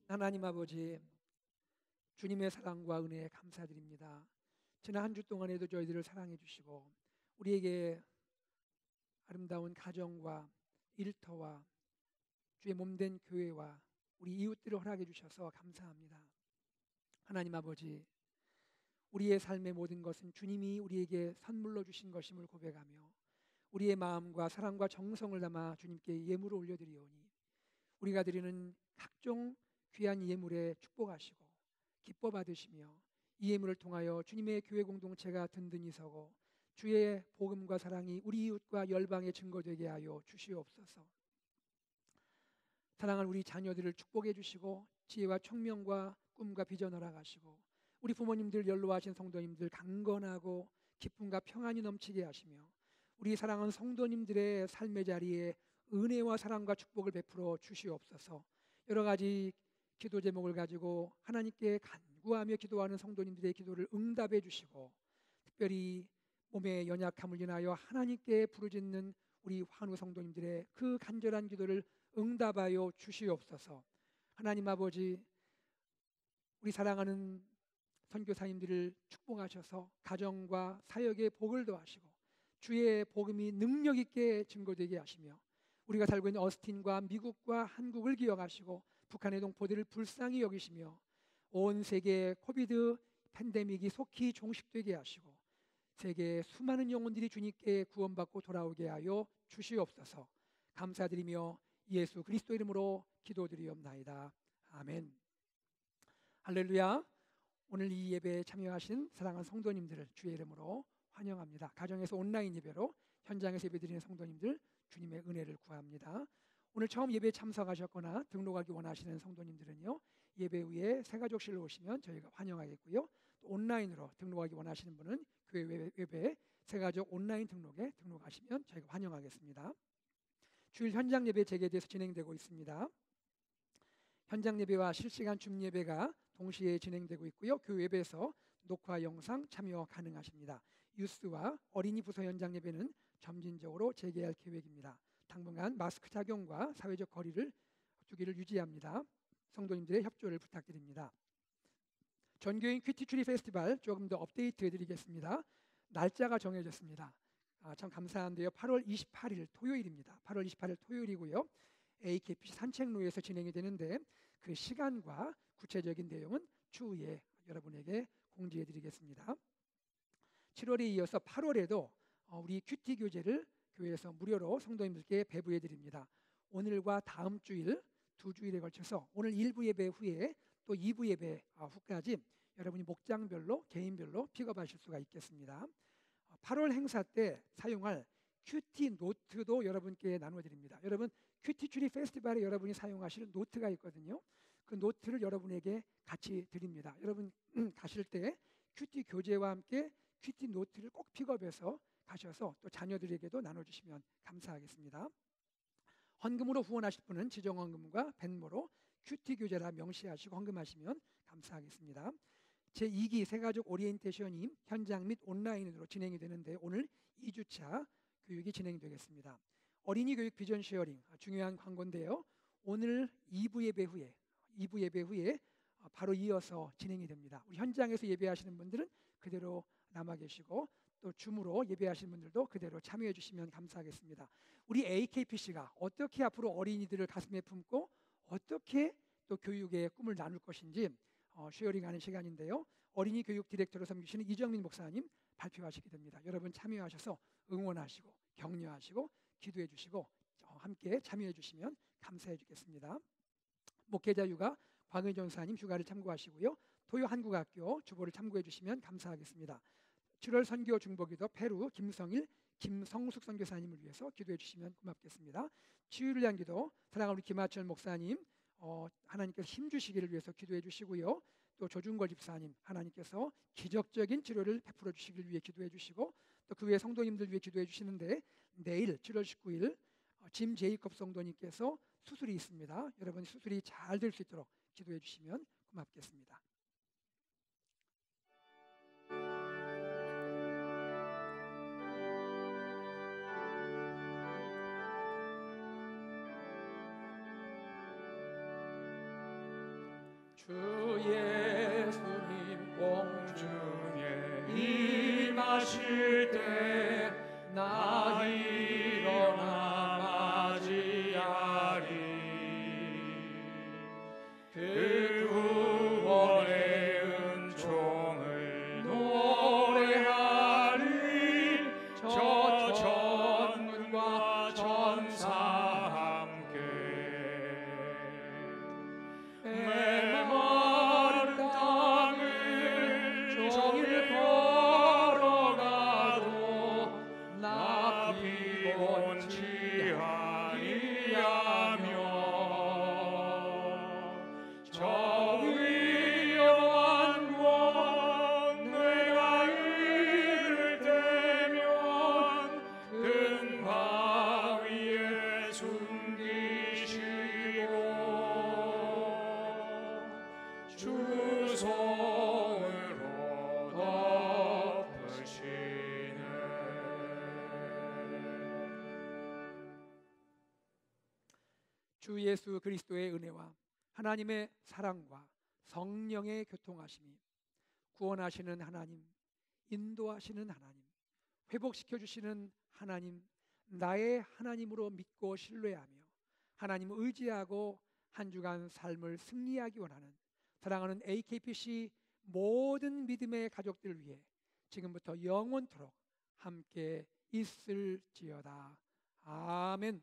하나님 아버지, 주님의 사랑과 은혜에 감사드립니다. 지난 한 주 동안에도 저희들을 사랑해 주시고 우리에게 아름다운 가정과 일터와 주의 몸된 교회와 우리 이웃들을 허락해 주셔서 감사합니다. 하나님 아버지, 우리의 삶의 모든 것은 주님이 우리에게 선물로 주신 것임을 고백하며 우리의 마음과 사랑과 정성을 담아 주님께 예물을 올려드리오니 우리가 드리는 각종 귀한 예물에 축복하시고 기뻐 받으시며 이 예물을 통하여 주님의 교회 공동체가 든든히 서고 주의 복음과 사랑이 우리 이웃과 열방에 증거되게 하여 주시옵소서. 사랑하는 우리 자녀들을 축복해 주시고 지혜와 총명과 꿈과 비전 허락하시고 우리 부모님들, 연로하신 성도님들 강건하고 기쁨과 평안이 넘치게 하시며 우리 사랑하는 성도님들의 삶의 자리에 은혜와 사랑과 축복을 베풀어 주시옵소서. 여러 가지 기도 제목을 가지고 하나님께 간구하며 기도하는 성도님들의 기도를 응답해 주시고 특별히 몸의 연약함을 인하여 하나님께 부르짖는 우리 환우 성도님들의 그 간절한 기도를 응답하여 주시옵소서. 하나님 아버지, 우리 사랑하는 선교사님들을 축복하셔서 가정과 사역에 복을 더하시고 주의 복음이 능력 있게 증거되게 하시며 우리가 살고 있는 어스틴과 미국과 한국을 기억하시고 북한의 동포들을 불쌍히 여기시며 온 세계 코비드 팬데믹이 속히 종식되게 하시고 세계의 수많은 영혼들이 주님께 구원받고 돌아오게 하여 주시옵소서. 감사드리며 예수 그리스도 이름으로 기도드리옵나이다. 아멘. 할렐루야. 오늘 이 예배에 참여하신 사랑하는 성도님들을 주의 이름으로 환영합니다. 가정에서 온라인 예배로 현장에서 예배드리는 성도님들 주님의 은혜를 구합니다. 오늘 처음 예배에 참석하셨거나 등록하기 원하시는 성도님들은요, 예배 후에 새가족실로 오시면 저희가 환영하겠고요. 또 온라인으로 등록하기 원하시는 분은 교회 예배 새가족 온라인 등록에 등록하시면 저희가 환영하겠습니다. 주일 현장 예배 재개돼서 진행되고 있습니다. 현장 예배와 실시간 줌 예배가 동시에 진행되고 있고요. 교회 예배에서 녹화 영상 참여 가능하십니다. 유스와 어린이 부서 현장 예배는 점진적으로 재개할 계획입니다. 당분간 마스크 착용과 사회적 거리를 두기를 유지합니다. 성도님들의 협조를 부탁드립니다. 전교인 큐티추리 페스티벌 조금 더 업데이트 해드리겠습니다. 날짜가 정해졌습니다. 참 감사한데요. 8월 28일 토요일입니다. 8월 28일 토요일이고요. AKPC 산책로에서 진행이 되는데 그 시간과 구체적인 내용은 추후에 여러분에게 공지해드리겠습니다. 7월에 이어서 8월에도 우리 큐티 교재를 교회에서 무료로 성도님들께 배부해드립니다. 오늘과 다음 주일 두 주일에 걸쳐서 오늘 1부 예배 후에 또 2부 예배 후까지 여러분이 목장별로 개인별로 픽업하실 수가 있겠습니다. 8월 행사 때 사용할 큐티 노트도 여러분께 나눠드립니다. 여러분 큐티 추리 페스티벌에 여러분이 사용하실 노트가 있거든요. 그 노트를 여러분에게 같이 드립니다. 여러분 가실 때 큐티 교재와 함께 큐티 노트를 꼭 픽업해서 가셔서 또 자녀들에게도 나눠주시면 감사하겠습니다. 헌금으로 후원하실 분은 지정 헌금과 벤모로 큐티 교재라 명시하시고 헌금하시면 감사하겠습니다. 제2기 새가족 오리엔테이션이 현장 및 온라인으로 진행이 되는데 오늘 2주차 교육이 진행되겠습니다. 어린이 교육 비전 쉐어링 중요한 광고인데요. 오늘 2부 예배 후에 바로 이어서 진행이 됩니다. 우리 현장에서 예배하시는 분들은 그대로 남아 계시고 또 줌으로 예배하시는 분들도 그대로 참여해 주시면 감사하겠습니다. 우리 AKPC가 어떻게 앞으로 어린이들을 가슴에 품고 어떻게 또 교육의 꿈을 나눌 것인지 쉐어링하는 시간인데요. 어린이 교육 디렉터로 섬기시는 이정민 목사님 발표하시게 됩니다. 여러분 참여하셔서 응원하시고 격려하시고 기도해 주시고 함께 참여해 주시면 감사해 주겠습니다. 목회자 휴가 광의 전사님 휴가를 참고하시고요. 토요 한국학교 주보를 참고해 주시면 감사하겠습니다. 7월 선교 중보기도 페루 김성일, 김성숙 선교사님을 위해서 기도해 주시면 고맙겠습니다. 치유를 위한 기도 사랑하는 우리 김하철 목사님 하나님께서 힘 주시기를 위해서 기도해 주시고요. 또 조준걸 집사님 하나님께서 기적적인 치료를 베풀어 주시기를 위해 기도해 주시고 또 그 외 성도님들 위해 기도해 주시는데 내일 7월 19일 짐 제이콥 성도님께서 수술이 있습니다. 여러분 수술이 잘 될 수 있도록 기도해 주시면 고맙겠습니다. 주 예수님 공중에 임하실 때 나 일어나 맞이하리. 그 구원의 은총을 노래하리. 저 천군과 천사 함께 메마른 땅을 종일 걸어가도 나 피곤치 아니하며 저 위험한 곳 내가 이를 때면 큰 바위에 숨기시고 주 손으로 덮으시네. 주 예수 그리스도의 은혜와 하나님의 사랑과 성령의 교통하심이 구원하시는 하나님, 인도하시는 하나님, 회복시켜 주시는 하나님, 나의 하나님으로 믿고 신뢰하며 하나님을 의지하고 한 주간 삶을 승리하기 원하는 사랑하는 AKPC 모든 믿음의 가족들 위해 지금부터 영원토록 함께 있을지어다. 아멘.